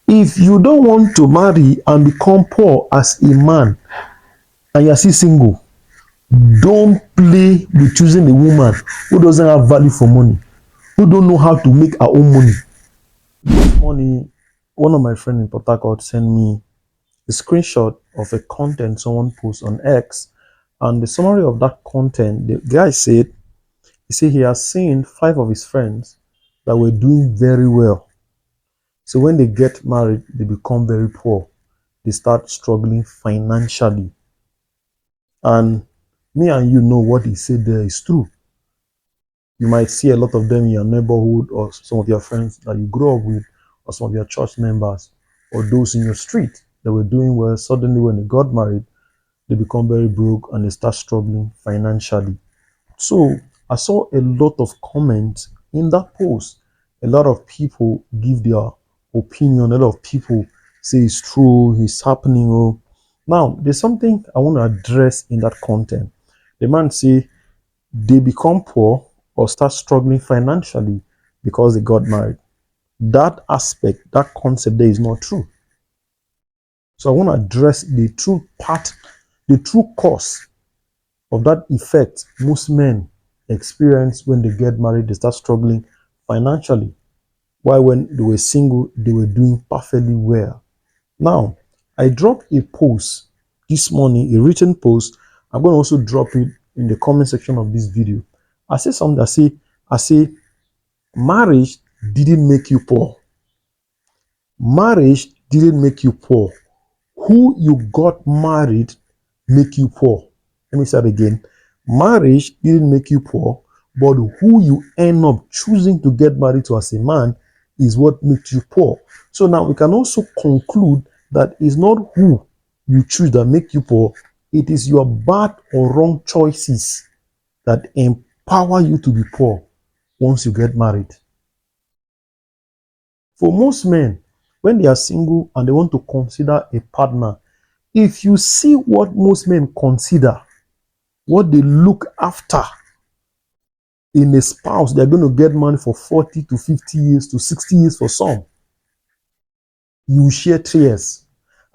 If you don't want to marry and become poor as a man and you're still single, don't play with choosing a woman who doesn't have value for money, who don't know how to make her own money. This morning, one of my friends in Port Harcourt sent me a screenshot of a content someone posts on X, and the summary of that content, the guy said, he has seen 5 of his friends that were doing very well. So when they get married, they become very poor. They start struggling financially. And me and you know what he said there is true. You might see a lot of them in your neighborhood, or some of your friends that you grew up with, or some of your church members, or those in your street that were doing well. Suddenly, when they got married, they become very broke and they start struggling financially. So I saw a lot of comments in that post. A lot of people give their opinion. A lot of people say it's true, it's happening. Oh, now there's something I want to address in that content. The man say they become poor or start struggling financially because they got married. That aspect, that concept there is not true. So I want to address the true part, the true cause of that effect most men experience when they get married. They start struggling financially, while when they were single they were doing perfectly well. Now I dropped a post this morning, a written post. I'm going to also drop it in the comment section of this video. I say something. I say marriage didn't make you poor. Marriage didn't make you poor. Who you got married make you poor. Let me start again. Marriage didn't make you poor, but who you end up choosing to get married to as a man is what makes you poor. So now we can also conclude that it's not who you choose that make you poor. It is your bad or wrong choices that empower you to be poor once you get married. For most men, when they are single and they want to consider a partner, if you see what most men consider, what they look after in a spouse, they're going to get married for 40 to 50 years to 60 years for some. You share tears.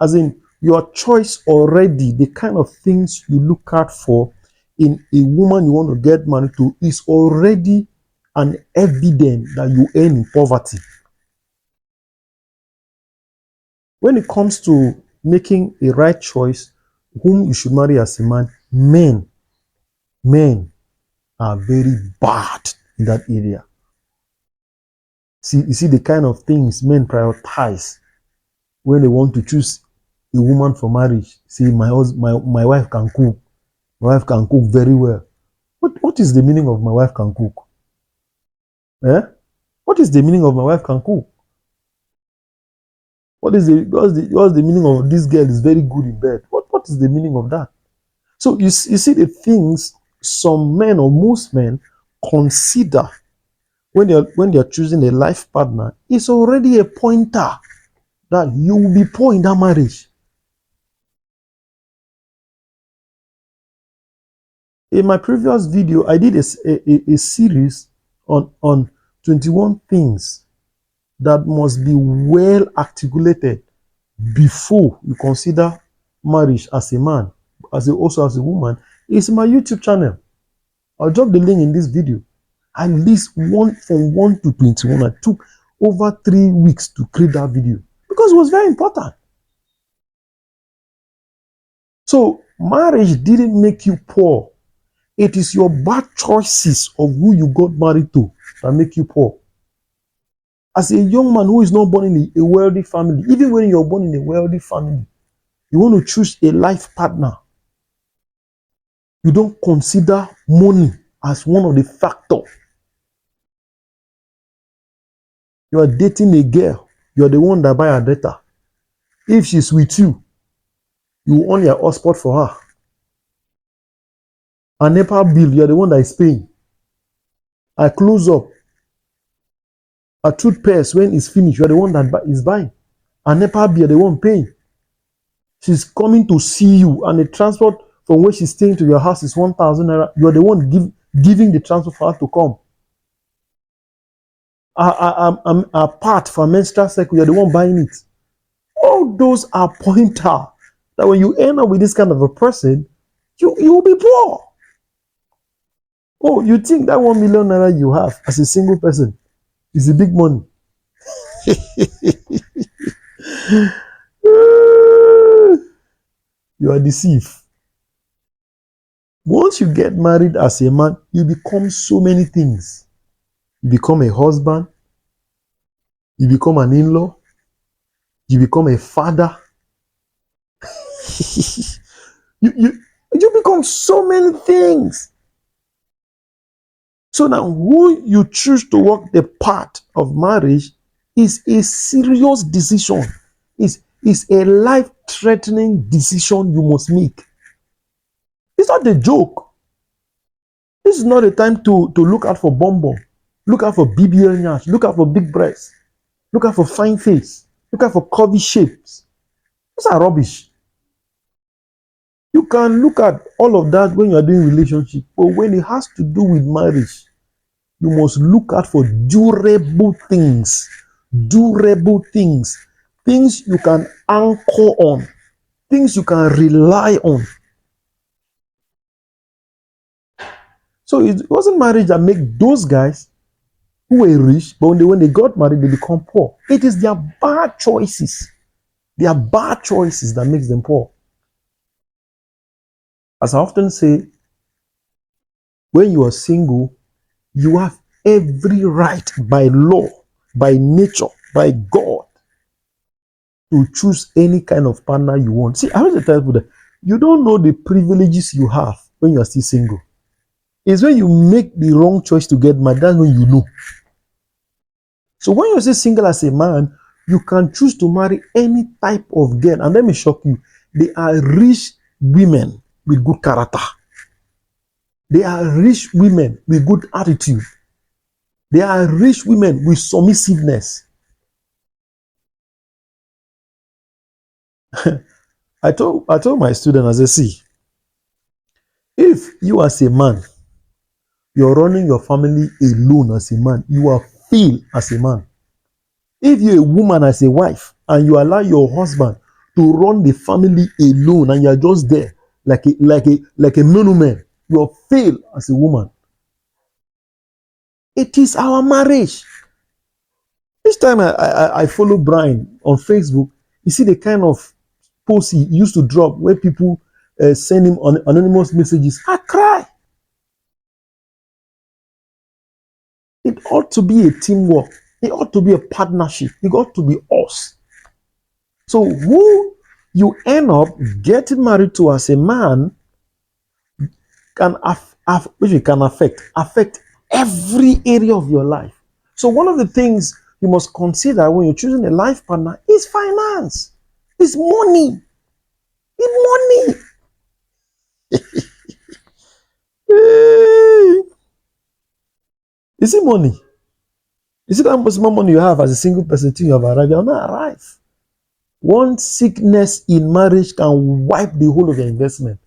As in, your choice already, the kind of things you look out for in a woman you want to get married to is already an evidence that you earn in poverty. When it comes to making a right choice, whom you should marry as a man, men are very bad in that area. You see the kind of things men prioritize when they want to choose a woman for marriage. See, my wife can cook. My wife can cook very well. What is the meaning of my wife can cook? Eh? What is the meaning of my wife can cook? What's the meaning of this girl is very good in bed? What is the meaning of that? So you see the things some men or most men consider when they're choosing a life partner is already a pointer that you will be poor in that marriage. In my previous video, I did a series on 21 things that must be well articulated before you consider marriage as a man, also as a woman. It's my YouTube channel. I'll drop the link in this video. At least from 1 to 21. I took over 3 weeks to create that video because it was very important. So marriage didn't make you poor. It is your bad choices of who you got married to that make you poor. As a young man who is not born in a wealthy family, even when you're born in a wealthy family, you want to choose a life partner. You don't consider money as one of the factors. You are dating a girl, you're the one that buy her data. If she's with you, you own your hotspot for her. A NEPA bill, you're the one that is paying. I close up. A toothpaste, when it's finished, you're the one that is buying. A NEPA bill, you're the one paying. She's coming to see you, and the transport from where she's staying to your house is 1,000 naira. You're the one giving the transport for her to come. I'm a part for menstrual cycle, you're the one buying it. All those are pointer that when you end up with this kind of a person, you will be poor. Oh, you think that 1 million naira you have as a single person is a big money? You are deceived. Once you get married as a man, you become so many things. You become a husband, you become an in-law, you become a father. you, you, you become so many things. So now who you choose to walk the path of marriage is a serious decision. Is a life-threatening decision you must make. It's not a joke. This is not a time to look out for bonbon, look out for BBL nyash, look out for big breasts, look out for fine face, look out for curvy shapes. Those are rubbish. You can look at all of that when you are doing relationship, but when it has to do with marriage, you must look out for durable things. Durable things. Things you can anchor on. Things you can rely on. So it wasn't marriage that made those guys who were rich, but when they got married, they become poor. It is their bad choices. Their bad choices that makes them poor. As I often say, when you are single, you have every right by law, by nature, by God, to choose any kind of partner you want. See, I always tell people that you don't know the privileges you have when you are still single. It's when you make the wrong choice to get married, that's when you know. So when you're still single as a man, you can choose to marry any type of girl. And let me shock you, they are rich women with good character. They are rich women with good attitude. They are rich women with submissiveness. I told my student, as I see, if you as a man, you're running your family alone as a man, you are fail as a man. If you're a woman as a wife and you allow your husband to run the family alone and you're just there like a monument, you're fail as a woman. It is our marriage. Each time I follow Brian on Facebook, you see the kind of posts he used to drop where people send him anonymous messages. I cry. It ought to be a teamwork. It ought to be a partnership. It ought to be us. So who you end up getting married to as a man can which can affect every area of your life. So one of the things you must consider when you're choosing a life partner is finance. It's money. It's money. Is it money? Is it how much more money you have as a single person till you have arrived? You're not arrived. One sickness in marriage can wipe the whole of your investment.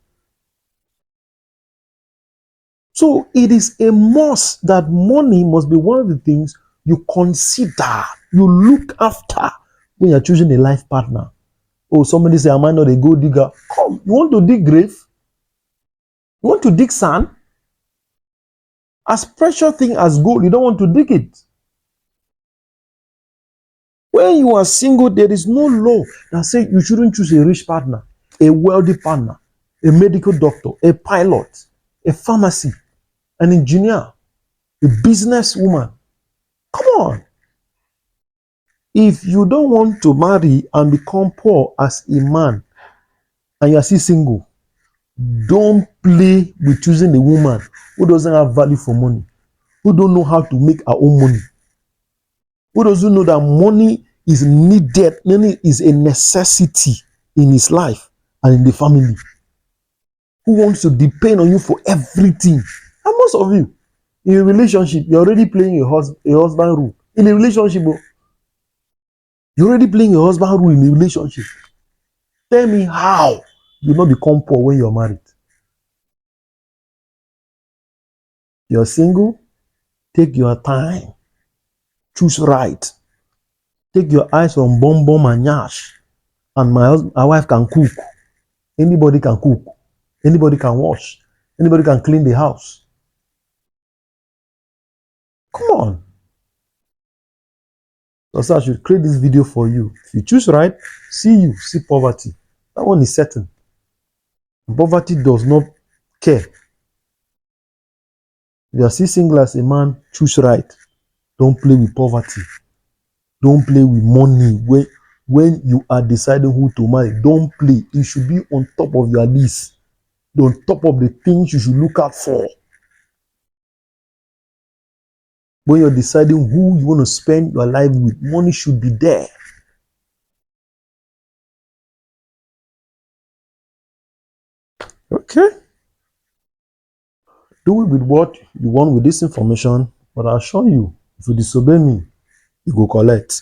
So it is a must that money must be one of the things you consider, you look after when you're choosing a life partner. Oh, somebody say, am I not a gold digger? Come, you want to dig grave? You want to dig sand? As precious thing as gold, you don't want to dig it. When you are single, there is no law that says you shouldn't choose a rich partner, a wealthy partner, a medical doctor, a pilot, a pharmacy, an engineer, a businesswoman. Come on. If you don't want to marry and become poor as a man and you are still single, don't play with choosing a woman who doesn't have value for money, who don't know how to make her own money, who doesn't know that money is needed, money is a necessity in his life and in the family, who wants to depend on you for everything. And most of you, in a relationship, you're already playing a husband role. In a relationship, you're already playing a husband role in a relationship. Tell me how you not become poor when you're married. You're single, take your time. Choose right. Take your eyes on bomb bomb and yash. and my wife can cook. Anybody can cook. Anybody can wash. Anybody can clean the house. Come on. So I should create this video for you. If you choose right, see poverty. That one is certain. Poverty does not care. If you are still single as a man, choose right. Don't play with poverty. Don't play with money. When you are deciding who to marry, don't play. It should be on top of your list. On top of the things you should look out for. When you're deciding who you want to spend your life with, money should be there. Okay? Do it with what you want with this information, but I assure you, if you disobey me, you go collect.